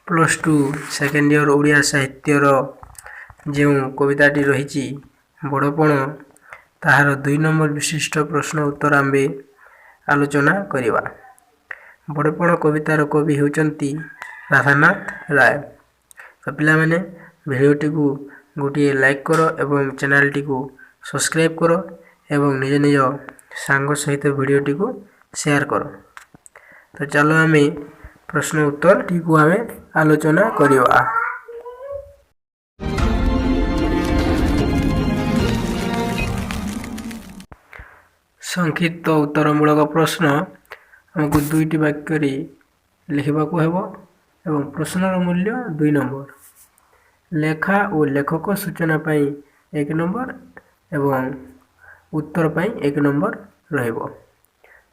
+2 second year Odia ସାହିତ୍ୟର ଯେଉଁ କବିତାଟି ରହିଛି ବଡ଼ପଣ, ତାହାର 2 ନମ୍ବର ବିଶିଷ୍ଟ ପ୍ରଶ୍ନ ଉତ୍ତର ଆମ୍ଭେ ଆଲୋଚନା କରିବା। ବଡ଼ପଣ କବିତାର କବି ହେଉଛନ୍ତି ରାଧାନାଥ ରାୟ। ତ ପିଲାମାନେ ଭିଡ଼ିଓଟିକୁ ଗୋଟିଏ ଲାଇକ୍ କର ଏବଂ ଚ୍ୟାନେଲଟିକୁ ସବସ୍କ୍ରାଇବ୍ କର ଏବଂ ନିଜ ନିଜ ସାଙ୍ଗ ସହିତ ଭିଡ଼ିଓଟିକୁ ସେୟାର କର। ତ ଚାଲ ଆମେ ପ୍ରଶ୍ନ ଉତ୍ତରଟିକୁ ଆମେ ଆଲୋଚନା କରିବା। ସଂକ୍ଷିପ୍ତ ଉତ୍ତରମୂଳକ ପ୍ରଶ୍ନ ଆମକୁ 2ଟି ବାକ୍ୟରେ ଲେଖିବାକୁ ହେବ ଏବଂ ପ୍ରଶ୍ନର ମୂଲ୍ୟ 2 ନମ୍ବର। ଲେଖା ଓ ଲେଖକ ସୂଚନା ପାଇଁ 1 ନମ୍ବର ଏବଂ ଉତ୍ତର ପାଇଁ 1 ନମ୍ବର ରହିବ।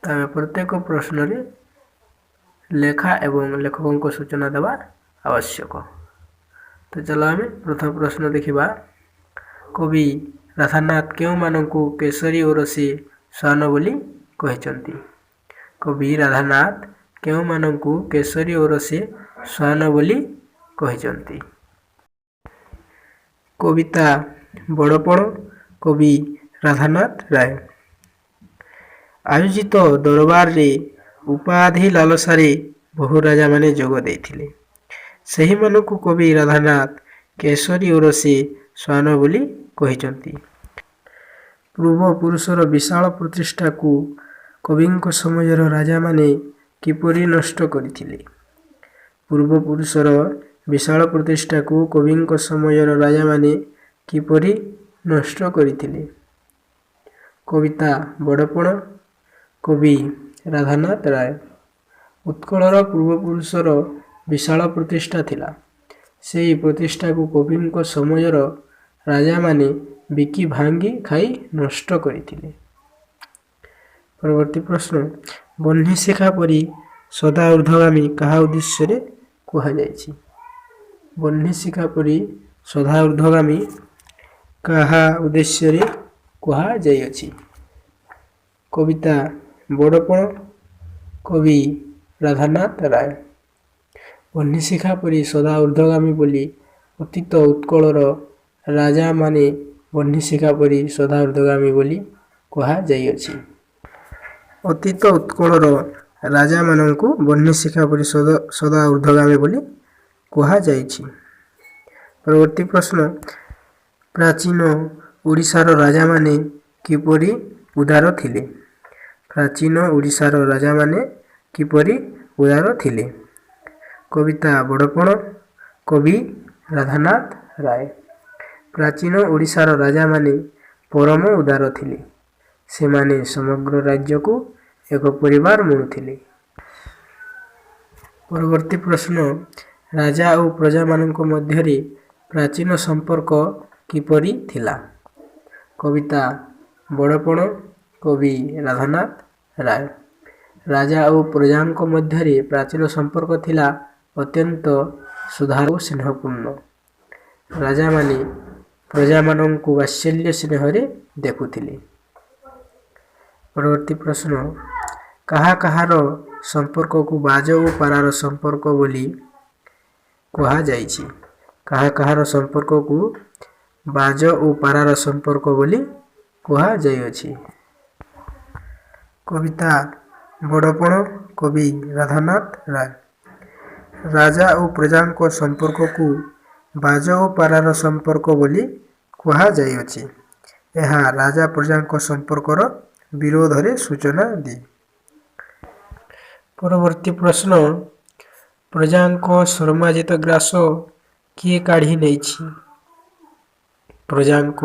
ତ ଆମେ ପ୍ରତ୍ୟେକ ପ୍ରଶ୍ନରେ ଲେଖା ଏବଂ ଲେଖକଙ୍କ ସୂଚନା ଦେବା ଆବଶ୍ୟକ। ତ ଚାଲ ଆମେ ପ୍ରଥମ ପ୍ରଶ୍ନ ଦେଖିବା। କବି ରାଧାନାଥ କେଉଁମାନଙ୍କୁ କେଶରୀ ଓରସି ଶ୍ୱାନ ବୋଲି କହିଛନ୍ତି? କବି ରାଧାନାଥ କେଉଁମାନଙ୍କୁ କେଶରୀ ଓରସି ଶ୍ୱାନ ବୋଲି କହିଛନ୍ତି? କବିତା ବଡ଼ପଣ, କବି ରାଧାନାଥ ରାୟ। ଆୟୋଜିତ ଦରବାରରେ ଉପାଧି ଲାଲସାରେ ବହୁ ରାଜାମାନେ ଯୋଗ ଦେଇଥିଲେ। ସେହିମାନଙ୍କୁ କବି ରାଧାନାଥ କେଶରୀ ଓରସି ଶ୍ୱାନ ବୋଲି କହିଛନ୍ତି। ପୂର୍ବପୁରୁଷର ବିଶାଳ ପ୍ରତିଷ୍ଠାକୁ କବିଙ୍କ ସମୟର ରାଜାମାନେ କିପରି ନଷ୍ଟ କରିଥିଲେ? ପୂର୍ବପୁରୁଷର ବିଶାଳ ପ୍ରତିଷ୍ଠାକୁ କବିଙ୍କ ସମୟର ରାଜାମାନେ କିପରି ନଷ୍ଟ କରିଥିଲେ? କବିତା ବଡ଼ପଣ, କବି ରାଧାନାଥ ରାୟ। ଉତ୍କଳର ପୂର୍ବପୁରୁଷର ବିଶାଳ ପ୍ରତିଷ୍ଠା ଥିଲା। ସେହି ପ୍ରତିଷ୍ଠାକୁ କବିଙ୍କ ସମୟର ରାଜାମାନେ ବିକି ଭାଙ୍ଗି ଖାଇ ନଷ୍ଟ କରିଥିଲେ। ପରବର୍ତ୍ତୀ ପ୍ରଶ୍ନ। ବହ୍ନିଶିଖା ପରି ସଦା ଊର୍ଦ୍ଧ୍ୱଗାମୀ କାହା ଉଦ୍ଦେଶ୍ୟରେ କୁହାଯାଇଛି? ବହ୍ନିଶିଖା ପରି ସଦା ଊର୍ଦ୍ଧ୍ୱଗାମୀ କାହା ଉଦ୍ଦେଶ୍ୟରେ କୁହାଯାଇଅଛି? କବିତା ବଡ଼ପଣ, କବି ରାଧାନାଥ ରାୟ। ବହ୍ନିଶିଖା ପରି ସଦା ଊର୍ଦ୍ଧ୍ୱଗାମୀ ବୋଲି ଅତୀତ ଉତ୍କଳର ରାଜାମାନେ ବହ୍ନିଶିଖା ପରି ସଦା ଊର୍ଦ୍ଧ୍ୱଗାମୀ ବୋଲି କୁହାଯାଇଅଛି। ଅତୀତ ଉତ୍କଳର ରାଜାମାନଙ୍କୁ ବହ୍ନିଶିଖା ପରି ସଦା ଊର୍ଦ୍ଧ୍ୱଗାମୀ ବୋଲି କୁହାଯାଇଛି। ପରବର୍ତ୍ତୀ ପ୍ରଶ୍ନ। ପ୍ରାଚୀନ ଓଡ଼ିଶାର ରାଜାମାନେ କିପରି ଉଦାର ଥିଲେ? ପ୍ରାଚୀନ ଓଡ଼ିଶାର ରାଜାମାନେ କିପରି ଉଦାର ଥିଲେ? କବିତା ବଡ଼ପଣ, କବି ରାଧାନାଥ ରାୟ। ପ୍ରାଚୀନ ଓଡ଼ିଶାର ରାଜାମାନେ ପରମ ଉଦାର ଥିଲେ। ସେମାନେ ସମଗ୍ର ରାଜ୍ୟକୁ ଏକ ପରିବାର ମଣୁଥିଲେ। ପରବର୍ତ୍ତୀ ପ୍ରଶ୍ନ। ରାଜା ଓ ପ୍ରଜାମାନଙ୍କ ମଧ୍ୟରେ ପ୍ରାଚୀନ ସମ୍ପର୍କ କିପରି ଥିଲା? କବିତା ବଡ଼ପଣ, କବି ରାଧାନାଥ ରାୟ। ରାଜା ଓ ପ୍ରଜାଙ୍କ ମଧ୍ୟରେ ପ୍ରାଚୀନ ସମ୍ପର୍କ ଥିଲା ଅତ୍ୟନ୍ତ ସୁଧାର ଓ ସ୍ନେହପୂର୍ଣ୍ଣ। ରାଜାମାନେ ପ୍ରଜାମାନଙ୍କୁ ବାତ୍ସଲ୍ୟ ସ୍ନେହରେ ଦେଖୁଥିଲେ। ପରବର୍ତ୍ତୀ ପ୍ରଶ୍ନ। କାହା କାହାର ସମ୍ପର୍କକୁ ବାଜ ଓ ପାରାର ସମ୍ପର୍କ ବୋଲି କୁହାଯାଇଛି? କାହା କାହାର ସମ୍ପର୍କକୁ ବାଜ ଓ ପାରାର ସମ୍ପର୍କ ବୋଲି କୁହାଯାଇଅଛି? କବିତା ବଡ଼ପଣ, କବି ରାଧାନାଥ ରାୟ। ରାଜା ଓ ପ୍ରଜାଙ୍କ ସମ୍ପର୍କକୁ ବାଜ ଓ ପାରାର ସମ୍ପର୍କ ବୋଲି କୁହାଯାଇଅଛି। ଏହା ରାଜା ପ୍ରଜାଙ୍କ ସମ୍ପର୍କର ବିରୋଧରେ ସୂଚନା ଦିଏ। ପରବର୍ତ୍ତୀ ପ୍ରଶ୍ନ। ପ୍ରଜାଙ୍କ ଶର୍ମାଜିତ ଗ୍ରାସ କିଏ କାଢ଼ି ନେଇଛି? ପ୍ରଜାଙ୍କ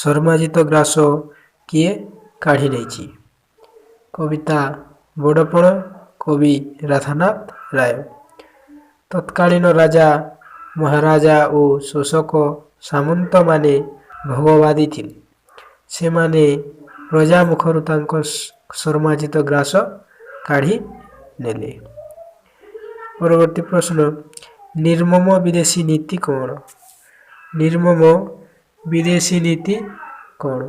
ଶର୍ମାଜିତ ଗ୍ରାସ କିଏ କାଢ଼ି ନେଇଛି? କବିତା ବଡ଼ପଣ, କବି ରାଧାନାଥ ରାୟ। ତତ୍କାଳୀନ ରାଜା, ମହାରାଜା ଓ ଶୋଷକ ସାମନ୍ତମାନେ ଭୋଗବାଦୀ ଥିଲେ। ସେମାନେ ପ୍ରଜା ମୁଖରୁ ତାଙ୍କ ଶର୍ମାଜିତ ଗ୍ରାସ କାଢ଼ି ନେଲେ। ପରବର୍ତ୍ତୀ ପ୍ରଶ୍ନ। ନିର୍ମମ ବିଦେଶୀ ନୀତି କ'ଣ? ନିର୍ମମ ବିଦେଶୀ ନୀତି କ'ଣ?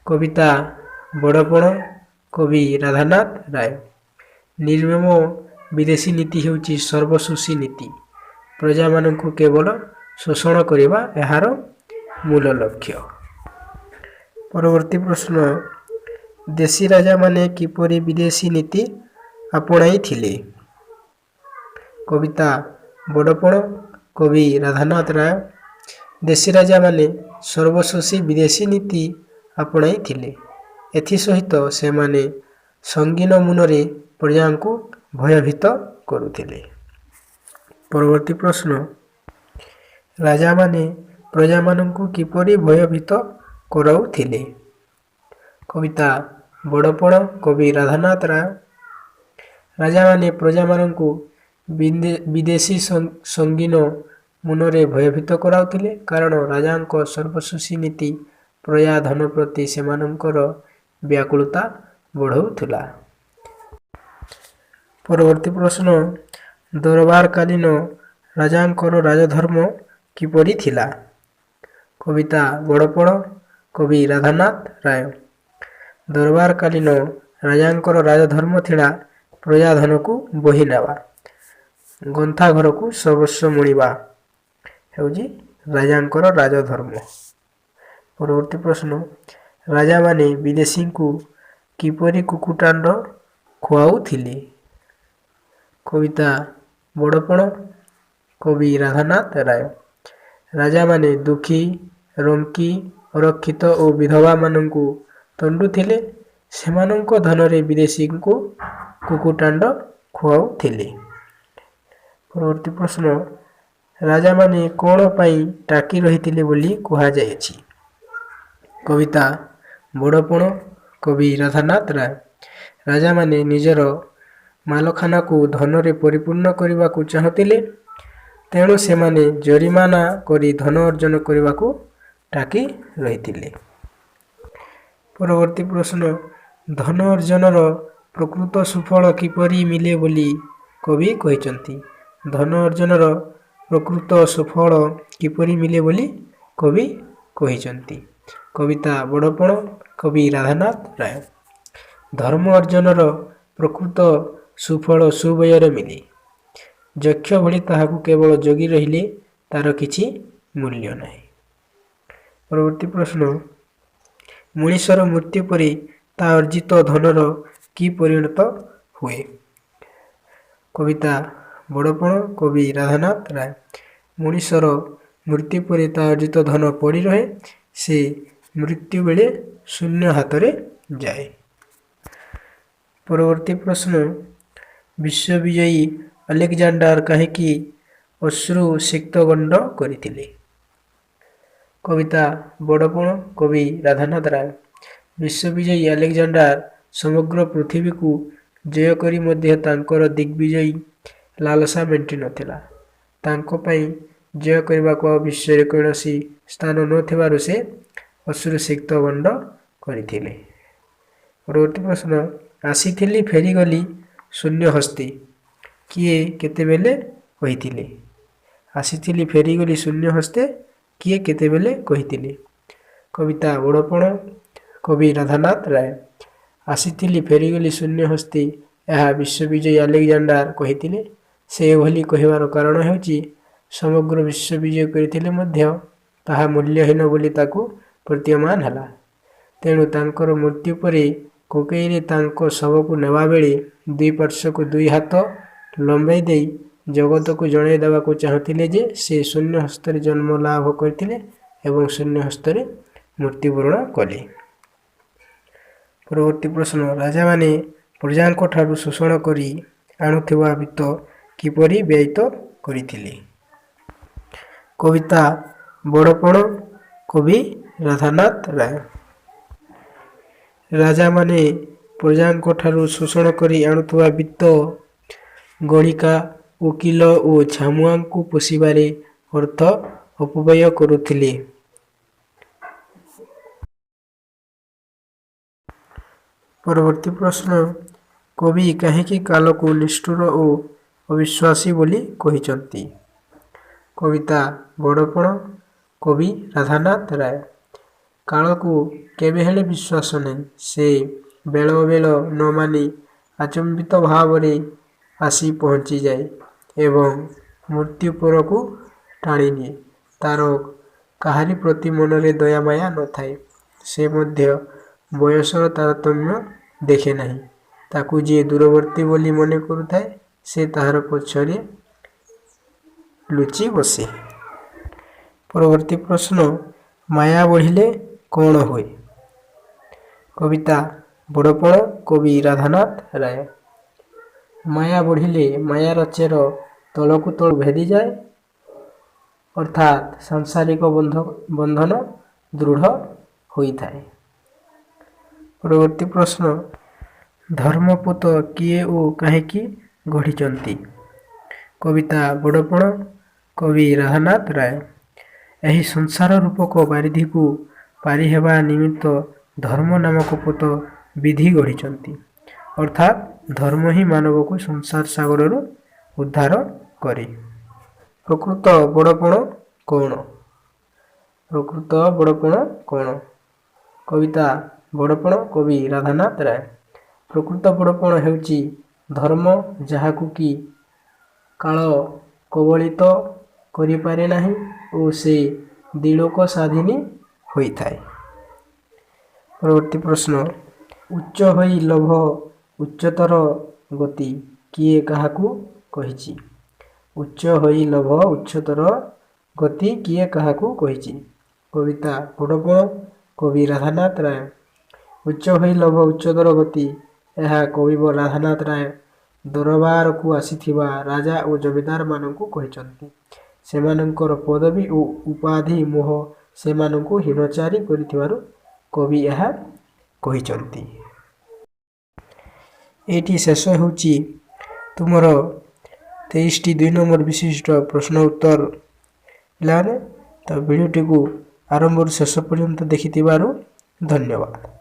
କବିତା ବଡ଼ପଣ, କବି ରାଧାନାଥ ରାୟ। ନିର୍ମମ ବିଦେଶୀ ନୀତି ହେଉଛି ସର୍ବଶୋଷୀ ନୀତି। ପ୍ରଜାମାନଙ୍କୁ କେବଳ ଶୋଷଣ କରିବା ଏହାର ମୂଳ ଲକ୍ଷ୍ୟ। ପରବର୍ତ୍ତୀ ପ୍ରଶ୍ନ, ଦେଶୀ ରାଜାମାନେ କିପରି ବିଦେଶୀ ନୀତି ଆପଣାଇଥିଲେ? କବିତା ବଡ଼ପଣ, କବି ରାଧାନାଥ ରାୟ। ଦେଶୀ ରାଜାମାନେ ସର୍ବଶୋଷୀ ବିଦେଶୀ ନୀତି ଆପଣାଇଥିଲେ। ଏଥିସହିତ ସେମାନେ ସଙ୍ଗୀନ ମନରେ ପ୍ରଜାଙ୍କୁ ଭୟଭୀତ କରୁଥିଲେ। ପରବର୍ତ୍ତୀ ପ୍ରଶ୍ନ, ରାଜାମାନେ ପ୍ରଜାମାନଙ୍କୁ କିପରି ଭୟଭୀତ କରାଉଥିଲେ? କବିତା ବଡ଼ପଣ, କବି ରାଧାନାଥ ରାୟ। ରାଜାମାନେ ପ୍ରଜାମାନଙ୍କୁ ବିଦେଶୀ ସଙ୍ଗୀନ ମନରେ ଭୟଭୀତ କରାଉଥିଲେ, କାରଣ ରାଜାଙ୍କ ସର୍ବଶୋଷୀ ନୀତି ପ୍ରଜା ଧନ ପ୍ରତି ସେମାନଙ୍କର ବ୍ୟାକୁଳତା ବଢ଼ାଉଥିଲା। ପରବର୍ତ୍ତୀ ପ୍ରଶ୍ନ, ଦରବାରକାଳୀନ ରାଜାଙ୍କର ରାଜଧର୍ମ କିପରି ଥିଲା? କବିତା ବଡ଼ପଣ, କବି ରାଧାନାଥ ରାୟ। ଦରବାରକାଳୀନ ରାଜାଙ୍କର ରାଜଧର୍ମ ଥିଲା ପ୍ରଜାଧନକୁ ବୋହି ନେବା, ଗନ୍ଥା ଘରକୁ ସର୍ବସ୍ୱ ମଣିବା ହେଉଛି ରାଜାଙ୍କର ରାଜଧର୍ମ। ପରବର୍ତ୍ତୀ ପ୍ରଶ୍ନ, ରାଜାମାନେ ବିଦେଶୀଙ୍କୁ କିପରି କୁକୁଟାଣ୍ଡ ଖୁଆଉଥିଲେ? କବିତା ବଡ଼ପଣ, କବି ରାଧାନାଥ ରାୟ। ରାଜାମାନେ ଦୁଃଖୀ, ରଙ୍କି, ଅରକ୍ଷିତ ଓ ବିଧବାମାନଙ୍କୁ ତଣ୍ଡୁଥିଲେ। ସେମାନଙ୍କ ଧନରେ ବିଦେଶୀଙ୍କୁ କୁକୁଟାଣ୍ଡ ଖୁଆଉଥିଲେ। ପରବର୍ତ୍ତୀ ପ୍ରଶ୍ନ, ରାଜାମାନେ କ'ଣ ପାଇଁ ଟାକି ରହିଥିଲେ ବୋଲି କୁହାଯାଇଛି? କବିତା ବଡ଼ପଣ, କବି ରାଧାନାଥ ରାୟ। ରାଜାମାନେ ନିଜର ମାଲଖାନାକୁ ଧନରେ ପରିପୂର୍ଣ୍ଣ କରିବାକୁ ଚାହୁଁଥିଲେ, ତେଣୁ ସେମାନେ ଜରିମାନା କରି ଧନ ଅର୍ଜନ କରିବାକୁ ଟାକି ରହିଥିଲେ। ପରବର୍ତ୍ତୀ ପ୍ରଶ୍ନ, ଧନ ଅର୍ଜନର ପ୍ରକୃତ ସୁଫଳ କିପରି ମିଳେ ବୋଲି କବି କହିଛନ୍ତି? ଧନ ଅର୍ଜନର ପ୍ରକୃତ ସୁଫଳ କିପରି ମିଳେ ବୋଲି କବି କହିଛନ୍ତି? କବିତା ବଡ଼ପଣ, କବି ରାଧାନାଥ ରାୟ। ଧର୍ମ ଅର୍ଜନର ପ୍ରକୃତ ସୁଫଳ ସୁବୟରେ ମିଳେ। ଯକ୍ଷ ଭଳି ତାହାକୁ କେବଳ ଜଗି ରହିଲେ ତାର କିଛି ମୂଲ୍ୟ ନାହିଁ। ପରବର୍ତ୍ତୀ ପ୍ରଶ୍ନ, ମଣିଷର ମୃତ୍ୟୁ ପରେ ତା ଅର୍ଜିତ ଧନର କି ପରିଣତ ହୁଏ? କବିତା ବଡ଼ପଣ, କବି ରାଧାନାଥ ରାୟ। ମଣିଷର ମୃତ୍ୟୁ ପରେ ତା ଅର୍ଜିତ ଧନ ପଡ଼ି ରହେ, ସେ ମୃତ୍ୟୁ ବେଳେ ଶୂନ୍ୟ ହାତରେ ଯାଏ। ପରବର୍ତ୍ତୀ ପ୍ରଶ୍ନ, ବିଶ୍ୱବିଜୟୀ ଆଲେକଜାଣ୍ଡାର କାହିଁକି ଅଶ୍ରୁ ସିକ୍ତଗଣ୍ଡ କରିଥିଲେ? କବିତା ବଡ଼ପଣ, କବି ରାଧାନାଥ ରାୟ। ବିଶ୍ୱବିଜୟୀ ଆଲେକଜାଣ୍ଡାର ସମଗ୍ର ପୃଥିବୀକୁ ଜୟ କରି ମଧ୍ୟ ତାଙ୍କର ଦିଗ୍ବିଜୟୀ ଲାଲସା ମେଣ୍ଟି ନଥିଲା। ତାଙ୍କ ପାଇଁ ଜୟ କରିବାକୁ ଆଉ ବିଶ୍ୱରେ କୌଣସି ସ୍ଥାନ ନଥିବାରୁ ସେ ଅଶ୍ରୁସିକ୍ତ ଗଣ୍ଡ କରିଥିଲେ। ପରବର୍ତ୍ତୀ ପ୍ରଶ୍ନ, ଆସିଥିଲି ଫେରିଗଲି ଶୂନ୍ୟ ହସ୍ତେ କିଏ କେତେବେଳେ କହିଥିଲେ? ଆସିଥିଲି ଫେରିଗଲି ଶୂନ୍ୟ ହସ୍ତେ କିଏ କେତେବେଳେ କହିଥିଲେ? କବିତା ବଡ଼ପଣ, କବି ରାଧାନାଥ ରାୟ। ଆସିଥିଲି ଫେରିଗଲି ଶୂନ୍ୟ ହସ୍ତେ ଏହା ବିଶ୍ୱବିଜୟୀ ଆଲେକଜାଣ୍ଡାର କହିଥିଲେ। ସେ ଏଭଳି କହିବାର କାରଣ ହେଉଛି ସମଗ୍ର ବିଶ୍ୱ ବିଜୟ କରିଥିଲେ ମଧ୍ୟ ତାହା ମୂଲ୍ୟହୀନ ବୋଲି ତାକୁ ପ୍ରତୀୟମାନ ହେଲା। ତେଣୁ ତାଙ୍କର ମୃତ୍ୟୁ ପରେ କୋକେଇରେ ତାଙ୍କ ଶବକୁ ନେବାବେଳେ ଦୁଇ ପାର୍ଶ୍ୱକୁ ଦୁଇ ହାତ ଲମ୍ବାଇ ଦେଇ ଜଗତକୁ ଜଣାଇ ଦେବାକୁ ଚାହୁଁଥିଲେ ଯେ ସେ ଶୂନ୍ୟ ହସ୍ତରେ ଜନ୍ମ ଲାଭ କରିଥିଲେ ଏବଂ ଶୂନ୍ୟ ହସ୍ତରେ ମୃତ୍ୟୁବରଣ କଲେ। ପରବର୍ତ୍ତୀ ପ୍ରଶ୍ନ, ରାଜାମାନେ ପ୍ରଜାଙ୍କଠାରୁ ଶୋଷଣ କରି ଆଣୁଥିବା ବିତ୍ତ କିପରି ବ୍ୟୟିତ କରିଥିଲେ? କବିତା ବଡ଼ପଣ, କବି ରାଧାନାଥ ରାୟ। ରାଜାମାନେ ପ୍ରଜାଙ୍କଠାରୁ ଶୋଷଣ କରି ଆଣୁଥିବା ବିତ୍ତ ଗଣିକା, ଓକିଲ ଓ ଛାମୁଆଙ୍କୁ ପୋଷିବାରେ ଅର୍ଥ ଅପବ୍ୟୟ କରୁଥିଲେ। ପରବର୍ତ୍ତୀ ପ୍ରଶ୍ନ, କବି କାହିଁକି କାଳକୁ ନିଷ୍ଠୁର ଓ ଅବିଶ୍ୱାସୀ ବୋଲି କହିଛନ୍ତି? କବିତା ବଡ଼ପଣ, କବି ରାଧାନାଥ ରାୟ। କାଳକୁ କେବେ ହେଲେ ବିଶ୍ୱାସ ନାହିଁ। ସେ ବେଳ ଅବେଳ ନ ମାନି ଆଚମ୍ବିତ ଭାବରେ ଆସି ପହଞ୍ଚିଯାଏ ଏବଂ ମୃତ୍ୟୁ ପରକୁ ଟାଣି ନିଏ। ତାର କାହାରି ପ୍ରତି ମନରେ ଦୟାମାୟା ନଥାଏ। ସେ ମଧ୍ୟ ବୟସର ତାରତମ୍ୟ ଦେଖେ ନାହିଁ। ତାକୁ ଯିଏ ଦୂରବର୍ତ୍ତୀ ବୋଲି ମନେ କରୁଥାଏ ସେ ତାହାର ପଛରେ ଲୁଚି ବସେ। ପରବର୍ତ୍ତୀ ପ୍ରଶ୍ନ, ମାୟା ବଢ଼ିଲେ କ'ଣ ହୁଏ? କବିତା ବଡ଼ପଣ, କବି ରାଧାନାଥ ରାୟ। ମାୟା ବଢ଼ିଲେ ମାୟାର ଚେର ତଳକୁ ତଳ ଭେଦିଯାଏ, ଅର୍ଥାତ୍ ସାଂସାରିକ ବନ୍ଧନ ଦୃଢ଼ ହୋଇଥାଏ। ପରବର୍ତ୍ତୀ ପ୍ରଶ୍ନ, ଧର୍ମପୋତ କିଏ ଓ କାହିଁକି ଗଢ଼ିଛନ୍ତି? କବିତା ବଡ଼ପଣ, କବି ରାଧାନାଥ ରାୟ। ଏହି ସଂସାର ରୂପକ ବାରିଧିକୁ ପାରିହେବା ନିମିତ୍ତ ଧର୍ମ ନାମକ ପୋତ ବିଧି ଗଢ଼ିଛନ୍ତି। ଅର୍ଥାତ୍ ଧର୍ମ ହିଁ ମାନବକୁ ସଂସାର ସାଗରରୁ ଉଦ୍ଧାର କରେ। ପ୍ରକୃତ ବଡ଼ପଣ କ'ଣ? ପ୍ରକୃତ ବଡ଼ପଣ କ'ଣ? କବିତା ବଡ଼ପଣ, କବି ରାଧାନାଥ ରାୟ। ପ୍ରକୃତ ବଡ଼ପଣ ହେଉଛି ଧର୍ମ ଯାହାକୁ କି କାଳ କବଳିତ କରିପାରେ ନାହିଁ ଓ ସେ ଦିଲୋକ ସାଧିନୀ ହୋଇଥାଏ। ପରବର୍ତ୍ତୀ ପ୍ରଶ୍ନ, ଉଚ୍ଚ ହୋଇ ଲୋଭ ଉଚ୍ଚତର ଗତି କିଏ କାହାକୁ କହିଛି? ଉଚ୍ଚ ହୋଇ ଲୋଭ ଉଚ୍ଚତର ଗତି କିଏ କାହାକୁ କହିଛି? କବିତା ବଡ଼ପଣ, କବି ରାଧାନାଥ ରାୟ। ଉଚ୍ଚ ହୋଇ ଲୋଭ ଉଚ୍ଚତର ଗତି, ଏହା କବିବର ରାଧାନାଥ ରାୟ ଦରବାରକୁ ଆସିଥିବା ରାଜା ଓ ଜମିଦାରମାନଙ୍କୁ କହିଛନ୍ତି। ସେମାନଙ୍କର ପଦବୀ ଓ ଉପାଧି ମୋହ ସେମାନଙ୍କୁ ହୀନଚାରି କରିଥିବାରୁ କବି ଏହା କହିଛନ୍ତି। ଏଇଠି ଶେଷ ହେଉଛି ତୁମର 23ଟି 2 ନମ୍ବର ବିଶିଷ୍ଟ ପ୍ରଶ୍ନ ଉତ୍ତର। ପିଲାମାନେ, ତ ଭିଡ଼ିଓଟିକୁ ଆରମ୍ଭରୁ ଶେଷ ପର୍ଯ୍ୟନ୍ତ ଦେଖିଥିବାରୁ ଧନ୍ୟବାଦ।